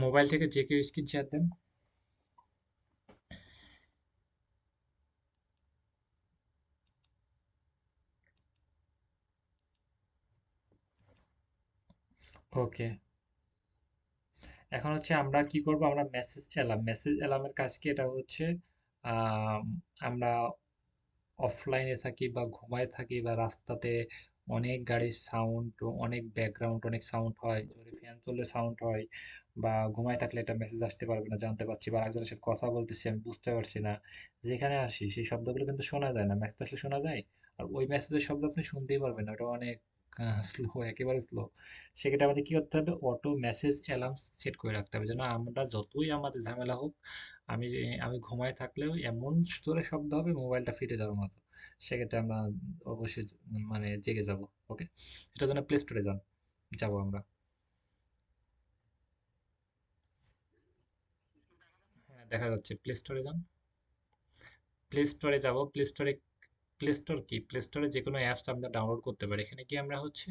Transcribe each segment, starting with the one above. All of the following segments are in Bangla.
মোবাইল থেকে যে কেউ স্ক্রিন শেয়ার দেন। ওকে, এখন হচ্ছে আমরা কি করব, আমরা মেসেজ এলার্মের কাজ কি, এটা হচ্ছে আম, আমরা অফলাইনে থাকি বা ঘুমায় থাকি বা রাস্তাতে অনেক গাড়ির সাউন্ড, অনেক ব্যাকগ্রাউন্ড, অনেক সাউন্ড হয়, জোরে ফ্যান চললে সাউন্ড হয়, বা ঘুমায় থাকলে একটা মেসেজ আসতে পারবে না, জানতে পারছি, বা একজনের সাথে কথা বলতেছি আমি বুঝতে পারছি না, যেখানে আসি সেই শব্দগুলো কিন্তু শোনা যায় না, মেসেজ আসলে শোনা যায়। আর ওই মেসেজের শব্দ আপনি শুনতেই পারবেন না, ওটা অনেক স্লো, একেবারে স্লো। সেক্ষেত্রে আমাদের কি করতে হবে, অটো মেসেজ অ্যালার্ম সেট করে রাখতে হবে, যেন আমরা যতই আমাদের ঝামেলা হোক, আমি আমি ঘুমায় থাকলেও এমন জোরে শব্দ হবে মোবাইলটা ফেটে যাওয়ার মতো, সেক্ষেত্রে আমরা অবশ্যই মানে জেগে যাব। ওকে, এটার জন্য প্লে স্টোরে যাবো আমরা। হ্যাঁ, দেখা যাচ্ছে, প্লে স্টোরে যান। প্লে স্টোরে যাব, প্লে স্টোর কি, প্লে স্টোরে যে কোনো অ্যাপস আমরা ডাউনলোড করতে পারি, এখানে কি আমরা হচ্ছে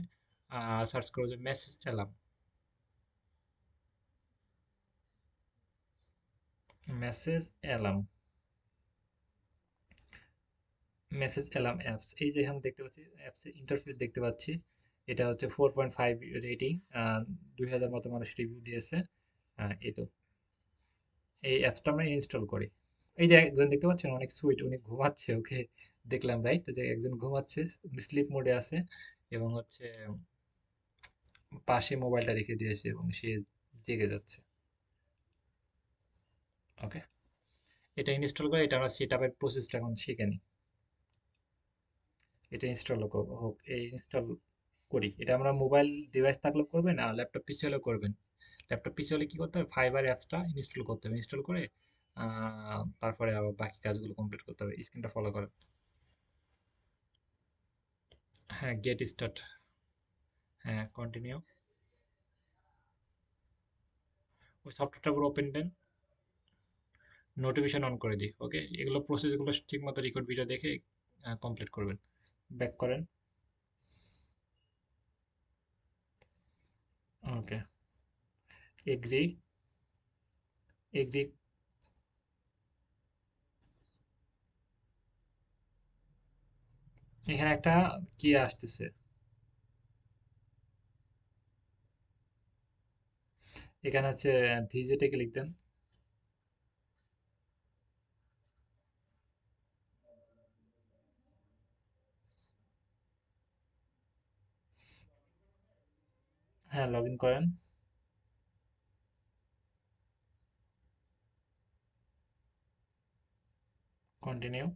সার্চ করবো যে message alarm. Message alarm, message alarm apps, এই যে এখানে দেখতে পাচ্ছি অ্যাপসের ইন্টারফেস দেখতে পাচ্ছি। এটা হচ্ছে 4.5 রেটিং, 2000 মতো মানুষ রিভিউ দিয়েছে। এই তো, এই অ্যাপসটা আমরা ইনস্টল করি। এই যে একজন দেখতে পাচ্ছেন অনেক সুইট, উনি ঘুমাচ্ছে, ওকে দেখলাম, রাইট, যে একজন ঘুমাচ্ছে, স্লিপ মোডে আছে, এবং হচ্ছে পাশে মোবাইলটা রেখে দিয়েছে এবং সে জেগে যাচ্ছে। ওকে, এটা ইনস্টল করে, এটা আমরা সেট আপের প্রসেসটা এখন শিখে নিই। এটা ইনস্টল হোক, এই ইনস্টল করি, এটা আমরা মোবাইল ডিভাইস থাকলেও করবেন আর ল্যাপটপ পিসি হলেও করবেন। ল্যাপটপ পিসি হলে কি করতে হবে, ফাইবার অ্যাপসটা ইনস্টল করতে হবে, ইনস্টল করে তারপরে আবার বাকি কাজগুলো কমপ্লিট করতে হবে, স্ক্রিনটা ফলো করেন। হ্যাঁ, গেট স্টার্ট। হ্যাঁ, কন্টিনিউ। ওই সফটওয়্যারটা পুরো ওপেন দেন, নোটিফিকেশন অন করে দিই। ওকে, এগুলো প্রসেসগুলো ঠিক মতো রেকর্ড ভিডিও দেখে কমপ্লিট করবেন। ব্যাক করেন। ওকে, এগ্রি, এগ্রি। এখানে একটা কি আসতেছে, এখানে হচ্ছে ভিজিটে ক্লিক দেন। হ্যাঁ, লগ ইন করেন। কন্টিনিউ।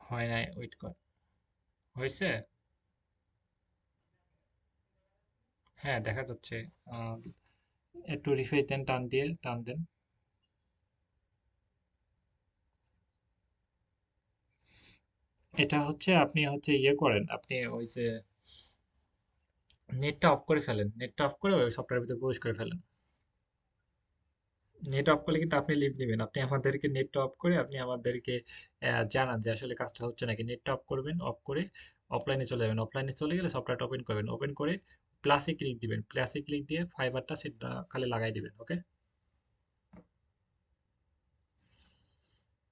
হয় নাই, ওয়েট কর। হয়েছে। হ্যাঁ, দেখা যাচ্ছে। আহ, একটু রিফ্রেশ দেন, টান দিয়ে টান দেন। এটা হচ্ছে আপনি হচ্ছে ইয়ে করেন, আপনি ওই যে নেটটা অফ করে ফেলেন, নেটটা অফ করে ওই সফটওয়্যারের ভিতরে প্রবেশ করে ফেলেন। নেট অফ করলে কিন্তু আপনি লিভ নেবেন, আপনি আমাদেরকে নেটটা অফ করে আপনি আমাদেরকে জানান যে আসলে কাজটা হচ্ছে নাকি। নেটটা অফ করবেন, অফ করে অফলাইনে চলে যাবেন, অফলাইনে চলে গেলে সফটওয়্যারটা ওপেন করবেন, ওপেন করে প্লাসে ক্লিক দিবেন, প্লাসে ক্লিক দিয়ে ফাইবারটা সেটা খালি লাগাই দিবেন। ওকে,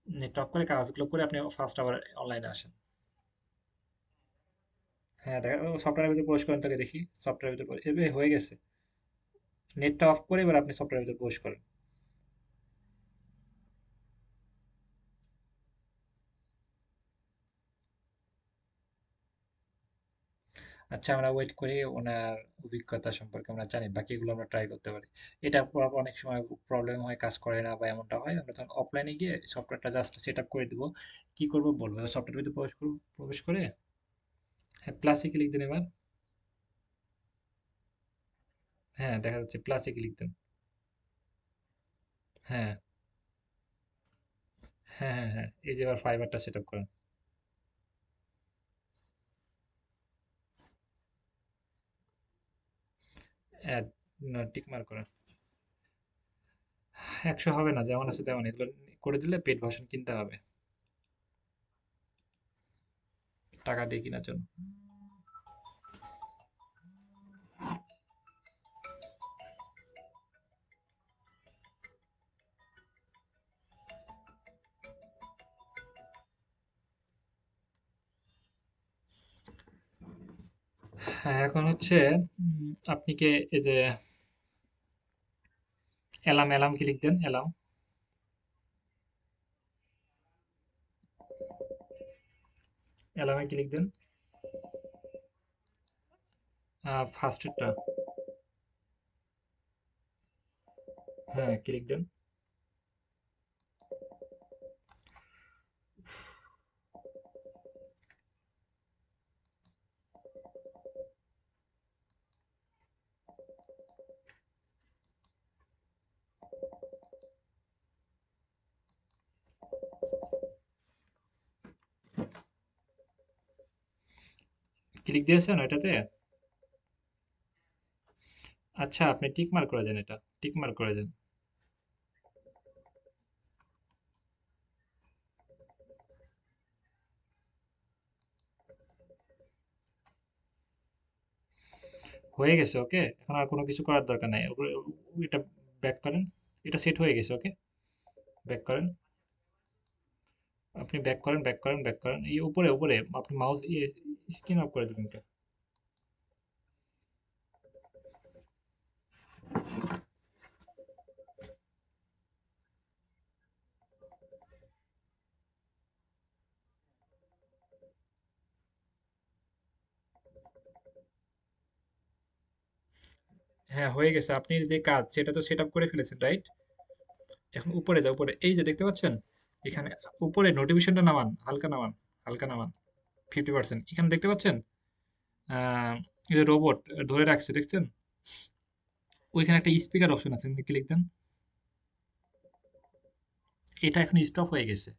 নেটটা অফ করে কাজগুলো করে আপনি ফার্স্ট আবার অনলাইনে আসেন। হ্যাঁ, দেখা সফটওয়্যারের ভিতরে প্রবেশ করেন, তাকে দেখি সফটওয়্যারের ভিতরে এবার হয়ে গেছে। নেটটা অফ করে এবার আপনি সফটওয়্যারের ভিতরে প্রবেশ করেন। আচ্ছা, আমরা ওয়েট করি, ওনার অভিজ্ঞতা সম্পর্কে আমরা জানি, বাকিগুলো আমরা ট্রাই করতে পারি। এটা পর অনেক সময় প্রবলেম হয়, কাজ করে না বা এমনটা হয়, আমরা তখন অফলাইনে গিয়ে সফটওয়্যারটা জাস্ট সেট আপ করে দিব। কি করবো বলবো, সফটওয়্যার ভিতরে প্রবেশ করবো, প্রবেশ করে হ্যাঁ প্লাসে ক্লিক দিন এবার। হ্যাঁ, দেখা যাচ্ছে, প্লাসে ক্লিক দিন। হ্যাঁ, হ্যাঁ, হ্যাঁ, হ্যাঁ, এই যে এবার ফাইবারটা সেট আপ করেন। অ্যাড টিক মার্ক করেন। 100 হবে না, যেমন আছে তেমন, এগুলো করে দিলে পেড ভার্সন কিনতে হবে টাকা দিয়ে কেনার জন্য। হ্যাঁ, এখন হচ্ছে আপনি কি এই যে অ্যালার্ম, অ্যালার্ম ক্লিক দেন, অ্যালার্ম, অ্যালার্মে ক্লিক দেন, ফার্স্টেরটা। হ্যাঁ, ক্লিক দেন। ক্লিক দিয়েছেন ওইটাতে? আচ্ছা, আপনি টিক মার্ক করে দেন, এটা টিক মার্ক করে দেন। হয়ে গেছে, ওকে। এখন আর কোনো কিছু করার দরকার নাই, এটা ব্যাক করেন। এটা সেট হয়ে গেছে, ওকে। ব্যাক করেন, আপনি ব্যাক করেন, ব্যাক করেন, ব্যাক করেন, এই উপরে উপরে আপনি মাউস স্ক্রিন অফ করে দিবেন কে? হ্যাঁ, হয়ে গেছে, আপনি যে কাজ সেটা তো সেট আপ করে ফেলেছেন, রাইট? এখন উপরে যাও, উপরে, এই যে দেখতে পাচ্ছেন এখানে উপরে নোটিফিকেশনটা নামান, হালকা নামান, হালকা নামান, 50%। এখানে দেখতে পাচ্ছেন আহ এই যে রোবট ধরে রাখছে, দেখছেন? ওইখানে একটা স্পিকার অপশন আছে, ক্লিক দেন। এটা এখন স্টপ হয়ে গেছে।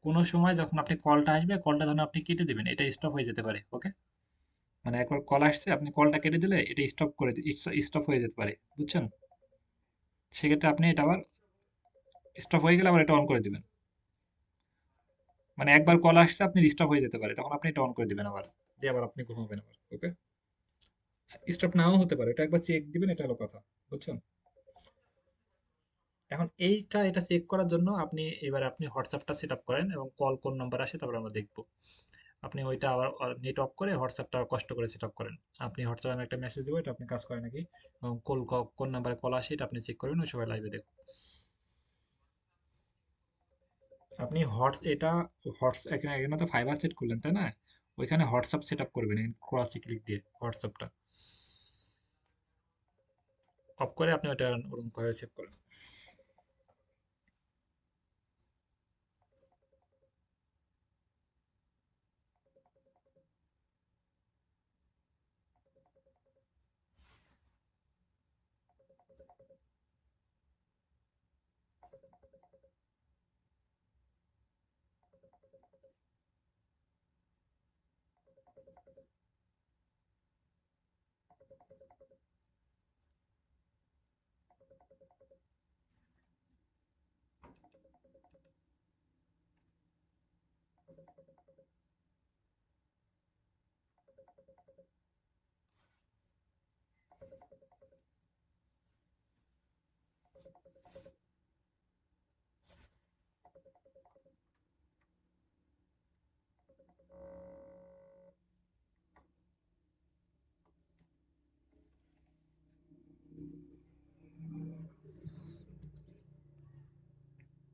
কোনো সময় যখন আপনি কলটা আসবে, কলটা যখন আপনি কেটে দিবেন, এটা স্টপ হয়ে যেতে পারে, ওকে। মানে একবার কল আসছে, আপনি কলটা কেটে দিলে এটা স্টপ করে স্টপ হয়ে যেতে পারে, বুঝছেন? সেক্ষেত্রে আপনি এটা আবার স্টপ হয়ে গেলে আবার এটা অন করে দিবেন। মানে একবার কল আসছে, আপনি স্টপ হয়ে যেতে পারে, তখন আপনি এটা অন করে দিবেন আবার, দিয়ে আবার আপনি ঘুমাবেন আবার, ওকে। স্টপ নাও হতে পারে, এটা একবার চেক দিবেন, এটা হলো কথা, বুঝছেন? এখন এটা চেক করার জন্য আপনি হোয়াটসঅ্যাপটা সেট আপ করেন এবং কল কোন নাম্বার আসে তারপর আমরা দেখবো। আপনি ওইটা আবার নেট অফ করে হোয়াটসঅ্যাপটা কষ্ট করে সেট আপ করেন। আপনি হোয়াটসঅ্যাপে আমি একটা মেসেজ দেবো, এটা আপনি কাজ করে নাকি, এবং কোন নাম্বারে কল আসে এটা আপনি চেক করবেন, ওই সময় লাইভে দেখুন। আপনি এখানে এখানে তো ফাইবার সেট করলেন, তাই না? ওইখানে হোয়াটসঅ্যাপ সেট আপ করবেন, ক্রসে ক্লিক দিয়ে হোয়াটসঅ্যাপটা অফ করে আপনি ওটা ওরকম করে সেভ করেন।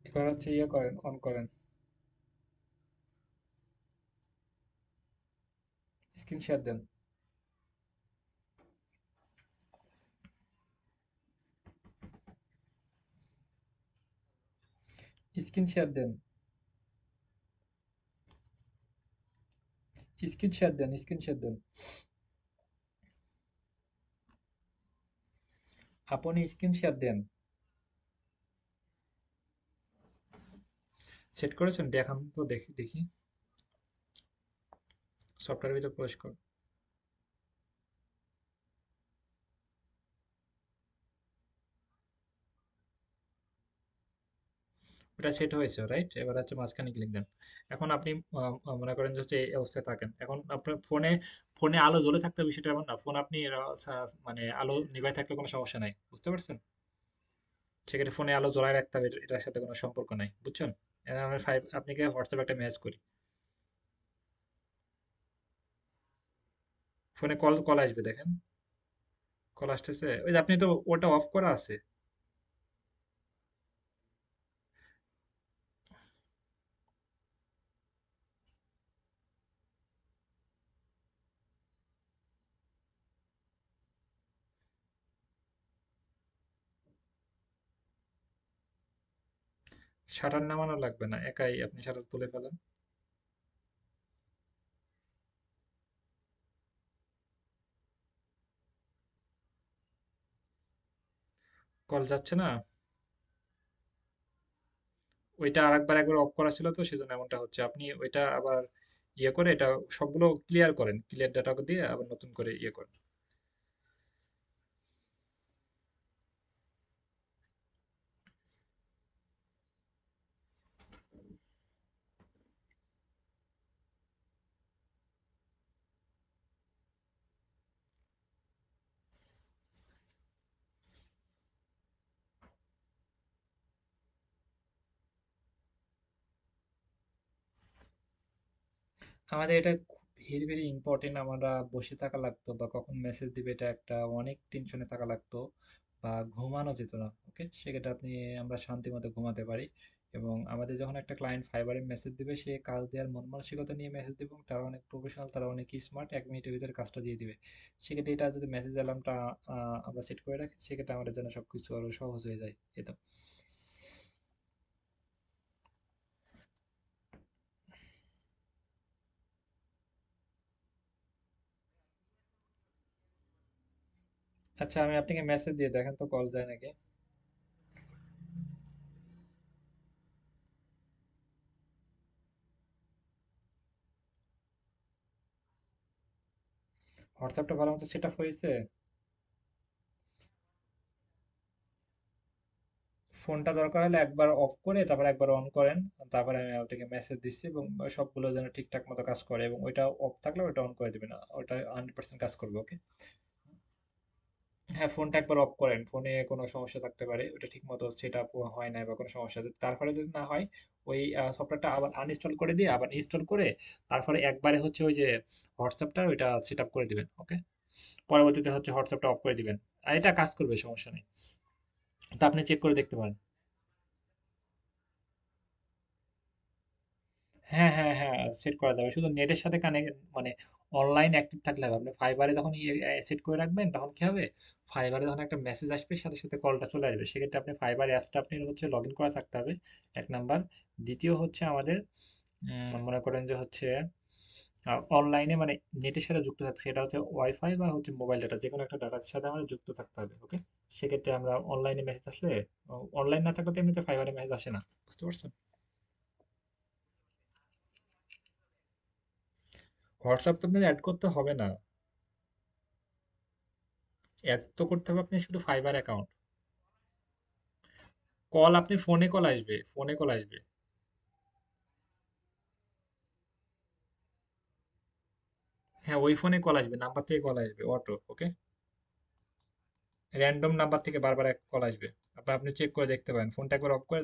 এবার হচ্ছে ইয়ে করেন, অন করেন, স্ক্রিন শেয়ার দেন, স্ক্রিন শেয়ার দেন, স্ক্রিন শেয়ার দেন, স্ক্রিন শেয়ার দেন। আপনি স্ক্রিন শেয়ার দেন। সেট করেছেন? দেখান তো, দেখি দেখি। সফটওয়্যারের ভিতরে প্রবেশ কর। ওটা সেট হয়েছে, রাইট? এবার হচ্ছে মাঝখানে ক্লিক দেন। এখন আপনি মনে করেন যে হচ্ছে এই অবস্থায় থাকেন, এখন আপনার ফোনে ফোনে আলো জ্বলে থাকতে হবে বিষয়টা এমন না। ফোন আপনি মানে আলো নিভাই থাকলে কোনো সমস্যা নাই, বুঝতে পারছেন? সেক্ষেত্রে ফোনে আলো জ্বলায় রাখতে হবে, এটার সাথে কোনো সম্পর্ক নাই, বুঝছেন? এখন আমি আপনাকে হোয়াটসঅ্যাপে একটা মেসেজ করি, ফোনে কল কল আসবে দেখেন, কল আসতেছে। ওই যে আপনি তো ওটা অফ করা আছে। শাটার নামানো লাগবে না, একাই আপনি শাটার তুলে ফেলেন। কল যাচ্ছে না। ওইটা আরেকবার একবার অফ করা ছিল, তো সেজন্য এমনটা হচ্ছে। আপনি ওইটা আবার ইয়ে করে এটা সবগুলো ক্লিয়ার করেন, ক্লিয়ার ডাটা দিয়ে আবার নতুন করে ইয়ে করেন। আমাদের এটা ভেরি ভেরি ইম্পর্টেন্ট। আমরা বসে থাকা লাগতো বা কখন মেসেজ দিবে এটা একটা অনেক টেনশনে থাকা লাগতো, বা ঘুমানো যেত না। ওকে, সেক্ষেত্রে আপনি আমরা শান্তি মতো ঘুমাতে পারি। এবং আমাদের যখন একটা ক্লায়েন্ট ফাইবারে মেসেজ দিবে, সে কাজ দেওয়ার মন মানসিকতা নিয়ে মেসেজ দিবে, এবং তারা অনেক প্রফেশনাল, তারা অনেক স্মার্ট, 1 মিনিটের ভিতরে কাজটা দিয়ে দিবে। সেক্ষেত্রে এটা যদি মেসেজ অ্যালার্মটা আমরা সেট করে রাখি, সেক্ষেত্রে আমাদের জন্য সবকিছু আরো সহজ হয়ে যায়। এই তো। আচ্ছা, আমি আপনাকে মেসেজ দিয়ে দেখেন তো কল যায় নাকি। হোয়াটসঅ্যাপটা ভালো মতো সেট আপ হয়েছে? ফোনটা দরকার হলে একবার অফ করে তারপর একবার অন করেন। তারপরে আমি ওটাকে মেসেজ দিচ্ছি, এবং সবগুলো যেন ঠিকঠাক মতো কাজ করে, এবং ওইটা অফ থাকলে ওটা অন করে দিবেন, ওটা 100% কাজ করবে। ওকে। হ্যাঁ, ফোনটা একবার অফ করেন, ফোনে কোনো সমস্যা থাকতে পারে, ওটা ঠিক মতো সেট আপ হয় না বা কোনো সমস্যা, তারপরে যদি না হয় ওই সফটওয়্যারটা আবার আনইনস্টল করে দিয়ে আবার ইনস্টল করে তারপরে একবারে হচ্ছে ওই যে হোয়াটসঅ্যাপটা ওইটা সেট আপ করে দিবেন। ওকে, পরবর্তীতে হচ্ছে হোয়াটসঅ্যাপটা অফ করে দিবেন, আর এটা কাজ করবে, সমস্যা নেই। তা আপনি চেক করে দেখতে পারেন। হ্যাঁ, হ্যাঁ, হ্যাঁ, সেট করা যাবে। শুধু নেটের সাথে কানেক্ট, মানে অনলাইন অ্যাক্টিভ থাকলে হবে। আপনি ফাইবারে যখন সেট করে রাখবেন, তখন কি হবে? ফাইবারে যখন একটা মেসেজ আসবে, সাথে সাথে কলটা চলে আসবে। সেক্ষেত্রে আপনি ফাইবার অ্যাপসটা আপনি হচ্ছে লগ ইন করা থাকতে হবে, এক নাম্বার। দ্বিতীয় হচ্ছে আমাদের মনে করেন যে হচ্ছে অনলাইনে, মানে নেটের সাথে যুক্ত থাকতে, সেটা হচ্ছে ওয়াইফাই বা হচ্ছে মোবাইল ডাটা, যে কোনো একটা ডাটার সাথে আমাদের যুক্ত থাকতে হবে। ওকে, সেক্ষেত্রে আমরা অনলাইনে মেসেজ আসলে, অনলাইন না থাকলে তো এমনিতে ফাইবারে মেসেজ আসে না, বুঝতে পারছেন? হোয়াটসঅ্যাপ তো আপনার অ্যাড করতে হবে না, অ্যাড তো করতে হবে আপনি শুধু ফাইবার অ্যাকাউন্ট। কল আপনি ফোনে কল আসবে, ফোনে কল আসবে। হ্যাঁ, ওই ফোনে কল আসবে, নাম্বার থেকে কল আসবে অটো। ওকে, র্যান্ডম নাম্বার থেকে বারবার এক কল আসবে। আপনি আপনি চেক করে দেখতে পারেন, ফোনটা একবার অফ করে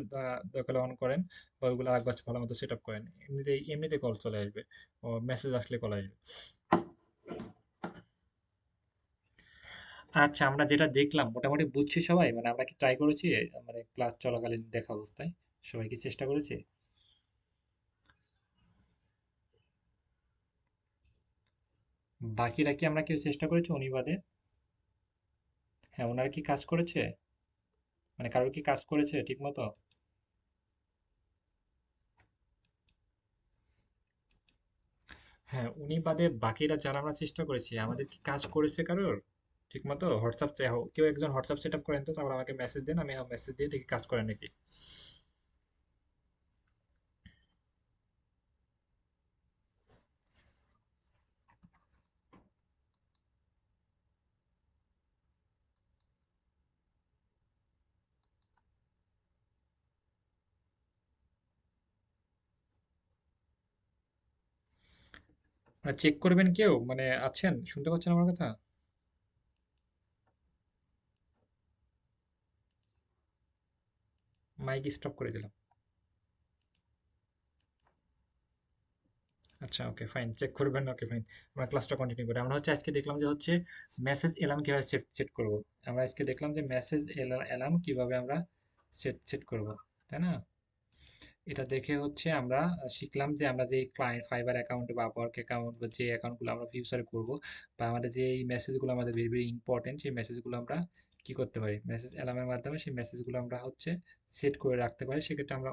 দরকার অন করেন, বা ওইগুলো আরেকবার ভালো মতো সেট আপ করেন, এমনিতেই এমনিতে কল চলে আসবে, ও মেসেজ আসলে কল আসবে। আচ্ছা, আমরা যেটা দেখলাম মোটামুটি বুঝছি সবাই, মানে আমরা কি ট্রাই করেছি, মানে ক্লাস চলাকালীন দেখা অবস্থায় সবাই কি চেষ্টা করেছি? বাকিরা কি আমরা কেউ চেষ্টা করেছি উনি বাদে? হ্যাঁ, ওনারা কি কাজ করেছে? মানে কারোর কি কাজ করেছে ঠিক মতো? হ্যাঁ, উনি বাদে বাকিরা যারা আমরা চেষ্টা করেছি, আমাদের কি কাজ করেছে কারোর ঠিক মতো? হোয়াটসঅ্যাপ কেউ একজন হোয়াটসঅ্যাপ সেট আপ করেন তো, তারপর আমাকে মেসেজ দেন, আমি মেসেজ দিয়ে দেখি কাজ করে নাকি। চেক করবেন কেউ মানে আছেন, শুনতে পাচ্ছেন আমার কথা? মাইক স্টপ করে দিলাম। আচ্ছা, ওকে ফাইন, চেক করবেন, ওকে ফাইন। আমরা ক্লাসটা কন্টিনিউ করি। আমরা হচ্ছে আজকে দেখলাম যে হচ্ছে মেসেজ এলার্ম কিভাবে সেট সেট করব। আমরা আজকে দেখলাম যে মেসেজ এলার্ম কিভাবে আমরা সেট সেট করব, তাই না? এটা দেখে হচ্ছে আমরা শিখলাম যে আমরা যে ক্লায়েন্ট ফাইবার অ্যাকাউন্ট বা আপওয়ার্ক অ্যাকাউন্ট বা যে অ্যাকাউন্টগুলো আমরা ফিউচারে করব, বা আমাদের যে এই মেসেজগুলো আমাদের ভেরি ভেরি ইম্পর্টেন্ট, সেই মেসেজগুলো আমরা কি করতে পারি, মেসেজ অ্যালার্মের মাধ্যমে সেই মেসেজগুলো আমরা হচ্ছে সেট করে রাখতে পারি। সেক্ষেত্রে আমরা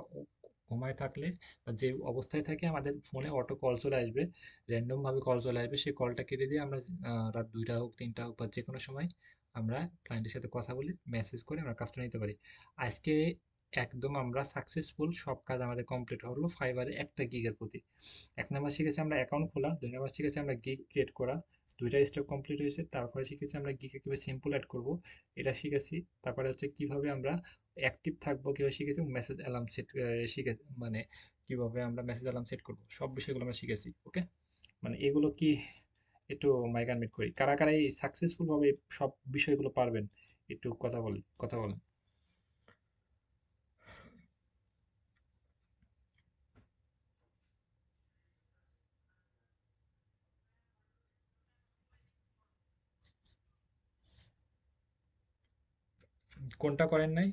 ঘুমায় থাকলে বা যে অবস্থায় থাকি আমাদের ফোনে অটো কল চলে আসবে, র্যান্ডম ভাবে কল চলে আসবে, সেই কলটা কেটে দিয়ে আমরা রাত 2টা হোক 3টা হোক বা যে কোনো সময় আমরা ক্লায়েন্টের সাথে কথা বলে মেসেজ করে আমরা কাজটা নিতে পারি। আজকে একদম আমরা সাকসেসফুল, সব কাজ আমাদের কমপ্লিট হলো ফাইবারে 1টা গিগের প্রতি। 1 নাম্বার শিখেছি আমরা অ্যাকাউন্ট খোলা, 2 নাম্বার শিখেছি আমরা গিগ ক্রিয়েট করা, দুইটা স্টেপ কমপ্লিট হয়েছে। তারপরে শিখেছি আমরা গিগে কীভাবে সিম্পল অ্যাড করব, এটা শিখেছি। তারপরে হচ্ছে কিভাবে আমরা অ্যাক্টিভ থাকবো, কীভাবে শিখেছি মেসেজ অ্যালার্ম সেট, শিখে মানে কিভাবে আমরা মেসেজ অ্যালার্ম সেট করব, সব বিষয়গুলো আমরা শিখেছি। ওকে, মানে এগুলো কি একটু মাইক আনমিট করি, কারা কারা এই সাকসেসফুল ভাবে সব বিষয়গুলো পারবেন, একটু কথা বলি, কথা বলেন। কোনটা করেন নাই?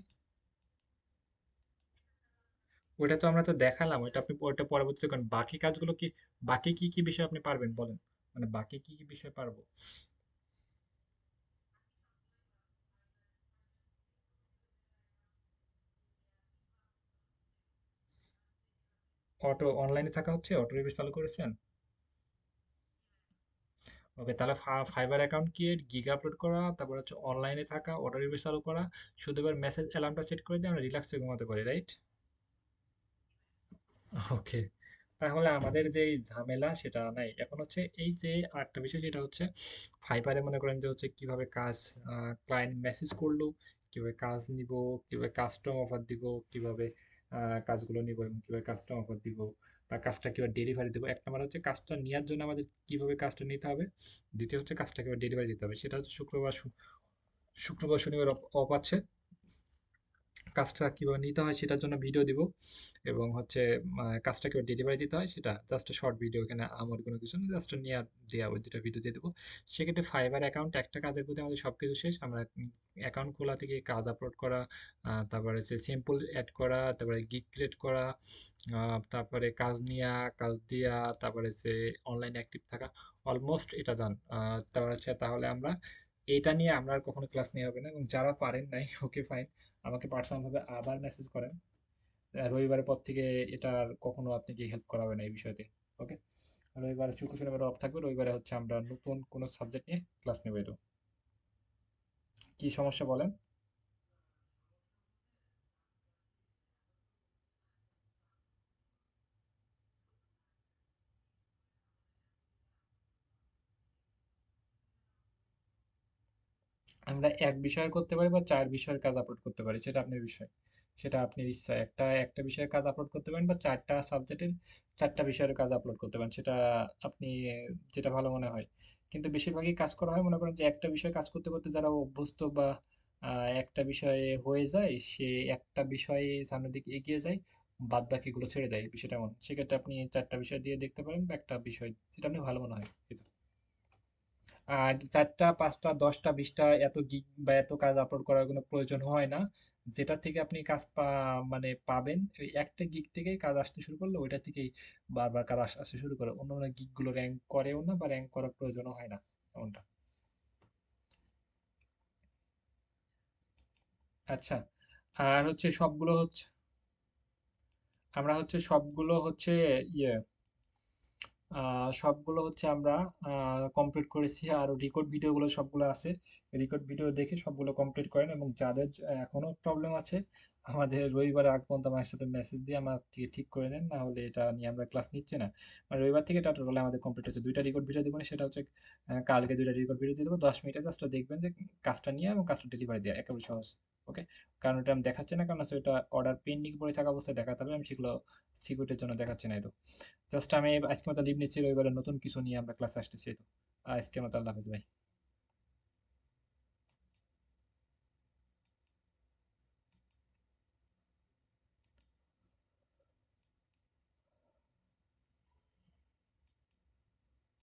ওইটা তো আমরা তো দেখালাম, ওইটা আপনি ওইটা পরবর্তীতে করেন। বাকি কাজগুলো কি, বাকি কি কি বিষয় আপনি পারবেন বলেন, মানে বাকি কি কি বিষয় পারবো? অটো অনলাইনে থাকা হচ্ছে, অটো রিভিউ চালু করেছেন? ওকে, তাহলে fibre account create, gig upload করা, তারপর হচ্ছে অনলাইনে থাকা, অটো রিভিউ চালু করা, শুধু এবার মেসেজ অ্যালার্মটা সেট করে দিয়ে আমরা রিল্যাক্সে ঘুমাতে পারি, রাইট? ওকে, তাহলে আমাদের যে এই ঝামেলা সেটা নাই। এখন হচ্ছে এই যে আরেকটা বিষয়, যেটা হচ্ছে ফাইবারে মনে করেন যে হচ্ছে কিভাবে কাজ, ক্লায়েন্ট মেসেজ করলো, কিভাবে কাজ নিব, কিভাবে কাস্টম অফার দিব, কিভাবে কাজগুলো নিব এবং কিভাবে কাস্টম অফার দিব, বা কাজটা কিভাবে ডেলিভারি দেবো। এক নম্বর হচ্ছে কাজটা নেওয়ার জন্য আমাদের কিভাবে কাজটা নিতে হবে, দ্বিতীয় হচ্ছে কাজটা কিভাবে ডেলিভারি দিতে হবে। সেটা হচ্ছে শুক্রবার শনিবার অফ আছে, কাজটা কিভাবে নিতে হয় সেটার জন্য ভিডিও দিব, এবং হচ্ছে কাজটা কিভাবে ডেলিভারি দিতে হয় সেটা জাস্ট শর্ট ভিডিও, এখানে আমার কোনো কিছু না, জাস্ট নিয়ে দেওয়া, ওই দুটো ভিডিও দিয়ে দেবো। সেক্ষেত্রে ফাইবার অ্যাকাউন্ট একটা কাজের প্রতি আমাদের সব কিছু শেষ। আমরা অ্যাকাউন্ট খোলা থেকে কাজ আপলোড করা, তারপরে হচ্ছে সিম্পল অ্যাড করা, তারপরে গিগ ক্রিয়েট করা, তারপরে কাজ নেওয়া, কাজ দিয়া, তারপরে হচ্ছে অনলাইন অ্যাক্টিভ থাকা, অলমোস্ট এটা ডান। তারপরে হচ্ছে তাহলে আমরা এটা নিয়ে আমরা আর কখনো ক্লাস নেওয়া হবে না। এবং যারা পারেন নাই, ওকে ফাইন, আমাকে পার্সোনাল ভাবে আবার মেসেজ করেন। রবিবারের পর থেকে এটা আর কখনো আপনি কি হেল্প করাবেন এই বিষয়তে। ওকে, রবিবার শুক্র শনিবার অফ থাকবে, রবিবারে হচ্ছে আমরা নতুন কোনো সাবজেক্ট নিয়ে ক্লাস নেবো। এটা কি সমস্যা বলেন? আমরা এক বিষয়ের করতে পারি বা 4 বিষয়ের কাজ আপলোড করতে পারি, সেটা আপনার বিষয়, সেটা আপনার ইচ্ছা। একটা একটা বিষয়ের কাজ আপলোড করতে পারেন, বা 4টা সাবজেক্টের 4টা বিষয়ের কাজ আপলোড করতে পারেন, সেটা আপনি যেটা ভালো মনে হয়। কিন্তু বেশিরভাগই কাজ করা হয় মনে করেন যে একটা বিষয়ে কাজ করতে করতে যারা অভ্যস্ত, বা একটা বিষয়ে হয়ে যায়, সে একটা বিষয়ে সামনের দিকে এগিয়ে যায়, বাদ বাকিগুলো ছেড়ে দেয়, বিষয়টা এমন। সেক্ষেত্রে আপনি 4টা বিষয় দিয়ে দেখতে পারেন, বা একটা বিষয়, যেটা আপনি ভালো মনে হয়। আর 4টা 5টা 10টা 20টা এত গিগ বা এত কাজ আপলোড করার কোনো প্রয়োজন হয় না। যেটা থেকে আপনি কাজ মানে পাবেন, ওই একটা গিগ থেকেই কাজ আসতে শুরু করলে ওইটা থেকেই বারবার কাজ আসতে শুরু করে, অন্য অন্য গিগ গুলো র্যাঙ্ক করেও না বা র্যাঙ্ক করার প্রয়োজনও হয় না, এমনটা। আচ্ছা, আর হচ্ছে সবগুলো হচ্ছে, আমরা হচ্ছে সবগুলো হচ্ছে ইয়ে সবগুলো হচ্ছে আমরা কমপ্লিট করেছি। আর রেকর্ড ভিডিওগুলো সবগুলো আছে, রেকর্ড ভিডিও দেখে সবগুলো কমপ্লিট করেন। এবং যাদের এখনো প্রবলেম আছে, আমাদের রবিবারের আগ পর্যন্ত আমার সাথে মেসেজ দিয়ে আমার ঠিক ঠিক করে নেন, না হলে এটা নিয়ে আমরা ক্লাস নিচ্ছি না। মানে রবিবার থেকে এটা টোটাল আমাদের কমপ্লিট হচ্ছে। 2টা রেকর্ড ভিডিও দিব না, সেটা হচ্ছে কালকে 2টা রেকর্ড ভিডিও দিয়ে দেবো, 10 মিনিটে জাস্ট দেখবেন যে কাজটা নিয়ে এবং কাজটা ডেলিভারি দেওয়া একেবারে সহজ। ওকে? কারণ এটা আমি দেখাচ্ছি না, কারণ হচ্ছে ওইটা অর্ডার পেন্ডিং পড়ে থাকা অবস্থায় দেখাতে হবে, আমি সেগুলো সিকিউরিটির জন্য দেখাচ্ছি না এই তো। জাস্ট আমি আজকের মতো লিভ নিচ্ছি, রবিবারে নতুন কিছু নিয়ে আমরা ক্লাসে আসতেছি এই তো। আজকের মতো আল্লাহ হাফেজ ভাই।